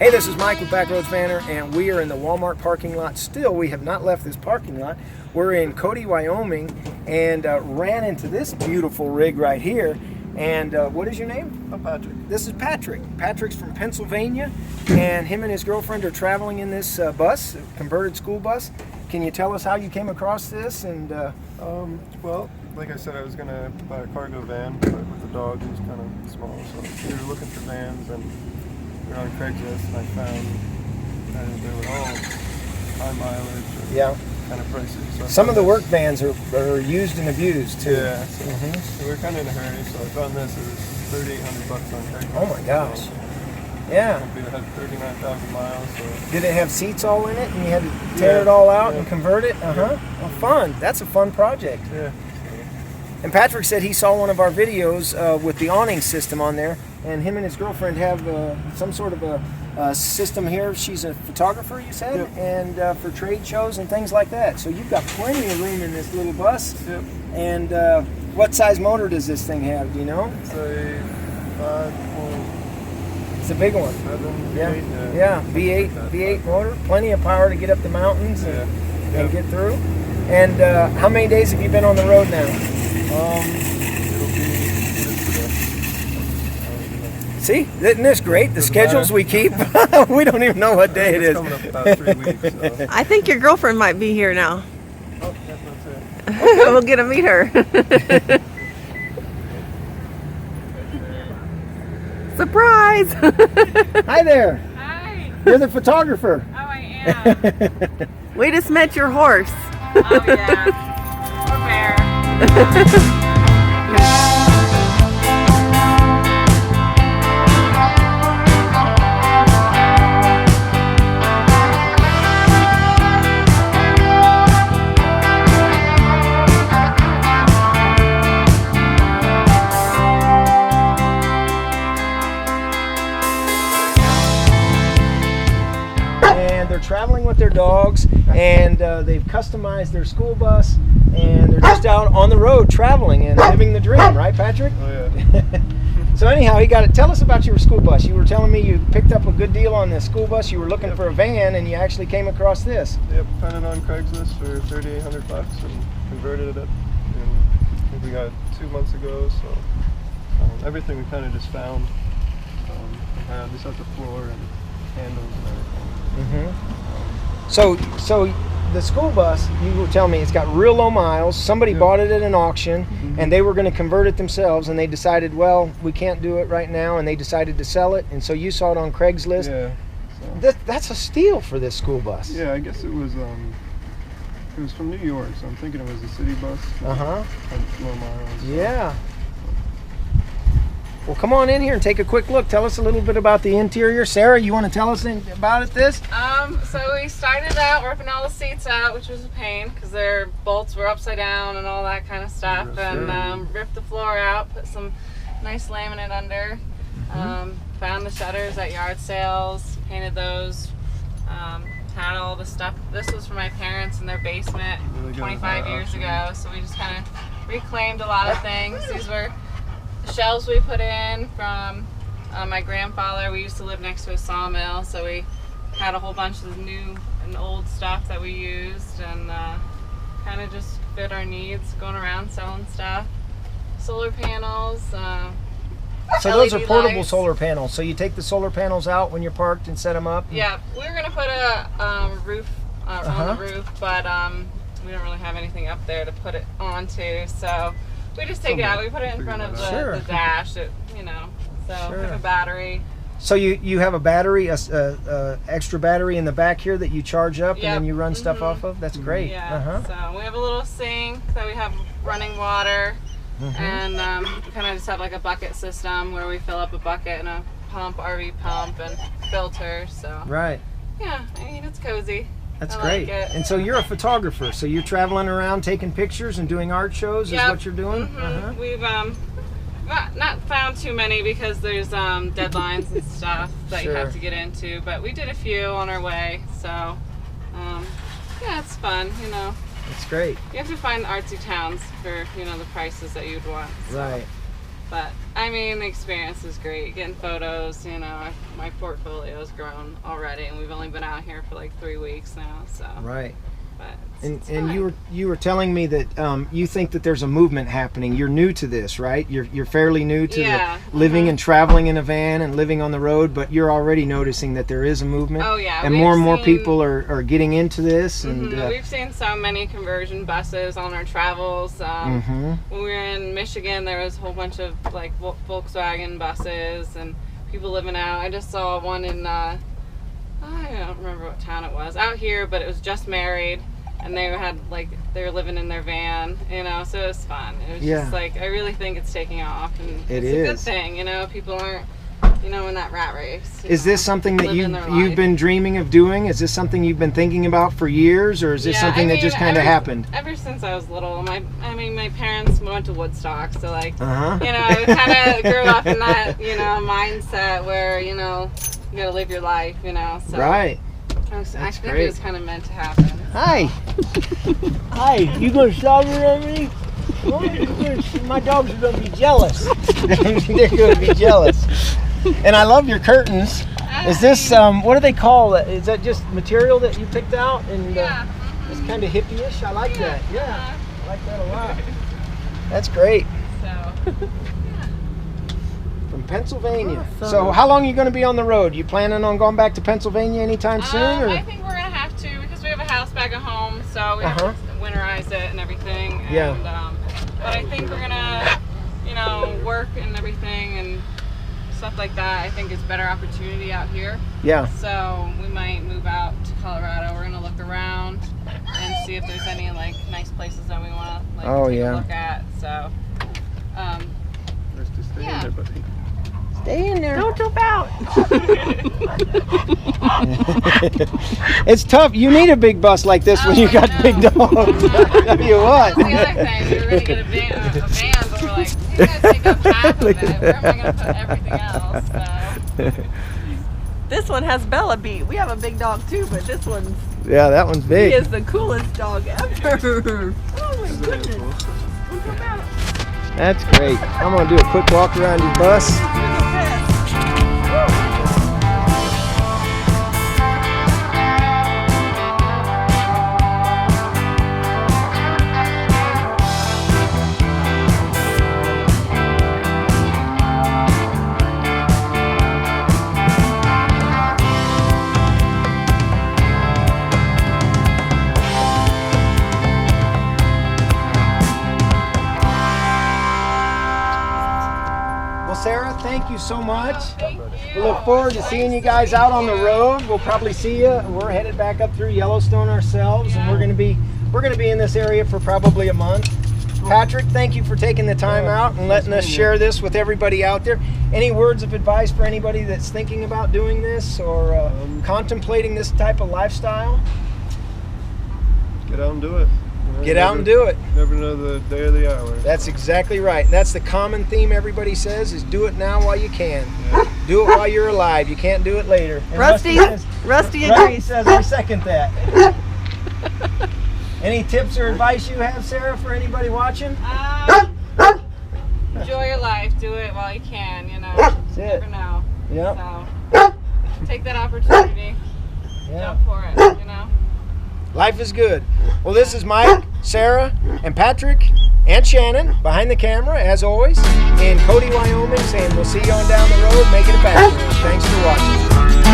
Hey, this is Mike with Backroadsvanner, and we are in the Walmart parking lot still. We have not left this parking lot. We're in Cody, Wyoming, and ran into this beautiful rig right here. And what is your name? I'm Patrick. This is Patrick. Patrick's from Pennsylvania, and him and his girlfriend are traveling in this bus, a converted school bus. Can you tell us how you came across this? And Well, like I said, I was going to buy a cargo van, but with the dog, it was kind of small. So we were looking for vans, and we were on Craigslist, and I found that they were all high mileage or kind of pricey. So some of the work vans are used and abused too. Yeah, so we were kind of in a hurry, so I found this. It was $3,800 on Craigslist. Oh my gosh. So, yeah. it had 39,000 miles. So. Did it have seats all in it, and you had to tear it all out and convert it? Well, fun. That's a fun project. Yeah. And Patrick said he saw one of our videos with the awning system on there, and him and his girlfriend have some sort of a system here. She's a photographer, you said, and for trade shows and things like that. So you've got plenty of room in this little bus. Yep. And what size motor does this thing have? Do you know? It's a 5.7. It's a big one. V8, V8 motor. Plenty of power to get up the mountains and get through. And how many days have you been on the road now? It'll be See, isn't this great? The schedules we keep, we don't even know what day it is. Coming up about 3 weeks. So. I think your girlfriend might be here now. Oh, that's it. We'll get to meet her. Surprise! Hi there. Hi. You're the photographer. Oh, I am. We just met your horse. Oh, yeah. Or bear. And they're traveling with their dogs, and they've customized their school bus, and they're just out on the road traveling and living the dream, right, Patrick? Oh, yeah. So anyhow, he got it. Tell us about your school bus. You were telling me you picked up a good deal on this school bus. You were looking for a van, and you actually came across this. Yep, found it on Craigslist for $3,800 and converted it. And I think we got it 2 months ago. So everything we kind of just found. I just have the floor and handles and everything. So the school bus, you were telling me, it's got real low miles. Somebody bought it at an auction, and they were going to convert it themselves, and they decided, well, we can't do it right now, and they decided to sell it. And so you saw it on Craigslist. Yeah. So. That's a steal for this school bus. Yeah, I guess it was from New York, so I'm thinking it was a city bus. Had low miles. Yeah. Well, come on in here and take a quick look. Tell us a little bit about the interior. Sarah, you want to tell us about this? So we started out ripping all the seats out, which was a pain because their bolts were upside down and all that kind of stuff. And ripped the floor out, put some nice laminate under. Found the shutters at yard sales, painted those. Had all the stuff. This was for my parents in their basement 25 years ago, so we just kind of reclaimed a lot of things. These were shelves we put in from my grandfather. We used to live next to a sawmill, so we had a whole bunch of new and old stuff that we used, and kind of just fit our needs going around selling stuff. Solar panels. So those are LED portable lights. solar panels. So you take the solar panels out when you're parked and set them up? Yeah, we were going to put a roof on the roof, but we don't really have anything up there to put it onto, so we just take it out. We put it in front of the dash, so we have a battery. So you have a battery, a extra battery in the back here that you charge up and then you run stuff off of? That's great. Yeah, so we have a little sink that we have running water, and we kind of just have like a bucket system where we fill up a bucket and a pump, RV pump, and filter. So right. Yeah, I mean, it's cozy. That's I great. like it. And so you're a photographer, so you're traveling around taking pictures and doing art shows is what you're doing? We've not found too many because there's deadlines and stuff that you have to get into, but we did a few on our way, so yeah, it's fun, you know. It's great. You have to find artsy towns for, you know, the prices that you'd want. So. Right. But I I mean, the experience is great. Getting photos, you know, my portfolio's grown already, and we've only been out here for like 3 weeks now, so. Right. But And it's and fun. you were telling me that you think that there's a movement happening. You're new to this, right? You're fairly new to Yeah, the living and traveling in a van and living on the road, but you're already noticing that there is a movement. Oh, yeah, and we've more and more seen- people are getting into this. And We've seen so many conversion buses on our travels. When we were in Michigan, there was a whole bunch of like Volkswagen buses and people living out. I just saw one in I don't remember what town it was out here, but it was just married, and they were living in their van, you know. So it was fun. It was just like, I really think it's taking off, and it's a good thing, you know. People aren't, you know, in that rat race. Is this something that you've been dreaming of doing? Is this something you've been thinking about for years, or is this something that just kind of happened? Ever since I was little, my parents went to Woodstock, so like, you know, I kind of grew up in that, you know, mindset where, you know, you gotta live your life, you know. So Right. I think it was kind of meant to happen. Hi. Hi. You gonna stop at me? My dogs are gonna be jealous. They're gonna be jealous. And I love your curtains. Is this what do they call it? Is that just material that you picked out? And it's kind of hippie-ish. I like that. Yeah, I like that a lot. That's great. So. From Pennsylvania. So how long are you going to be on the road? You planning on going back to Pennsylvania anytime soon? Or? I think we're gonna have to, because we have a house back at home, so we have to winterize it and everything. And, but I think we're gonna, you know, work and everything and stuff like that. I think it's better opportunity out here. Yeah. So we might move out to Colorado. We're gonna look around and see if there's any like nice places that we want to like take a look at. So. Nice to stay in there, buddy. Stay in there. Don't jump out. It's tough. You need a big bus like this when you got big dogs. I tell you what. That's the other thing. We were going to get a van, but we're like, you guys take up half of it. Where am I going to put everything else? So. This one has Bella beat. We have a big dog too, but this one's Yeah, that one's he big. is the coolest dog ever. Oh my goodness. Don't jump out. That's great. I'm going to do a quick walk around your bus. You're the best. Sarah, thank you so much. Thank you. We look forward to seeing you guys out on the road. We'll probably see you. We're headed back up through Yellowstone ourselves, and we're gonna be in this area for probably a month. Patrick, thank you for taking the time out and letting us share this with everybody out there. Any words of advice for anybody that's thinking about doing this or contemplating this type of lifestyle? Get out and do it. Get out and do it. Never know the day or the hour. That's exactly right. That's the common theme everybody says is do it now while you can. Do it while you're alive. You can't do it later. And Rusty Rusty agrees. says I second that. Any tips or advice you have, Sarah, for anybody watching? Enjoy your life. Do it while you can, you know. That's You it. never know. Yep. So take that opportunity. Yeah. Jump for it, you know. Life is good. Well, this is Mike, Sarah, and Patrick, and Shannon behind the camera, as always, in Cody, Wyoming, saying we'll see you on down the road. Make it a Backroads. Thanks for watching.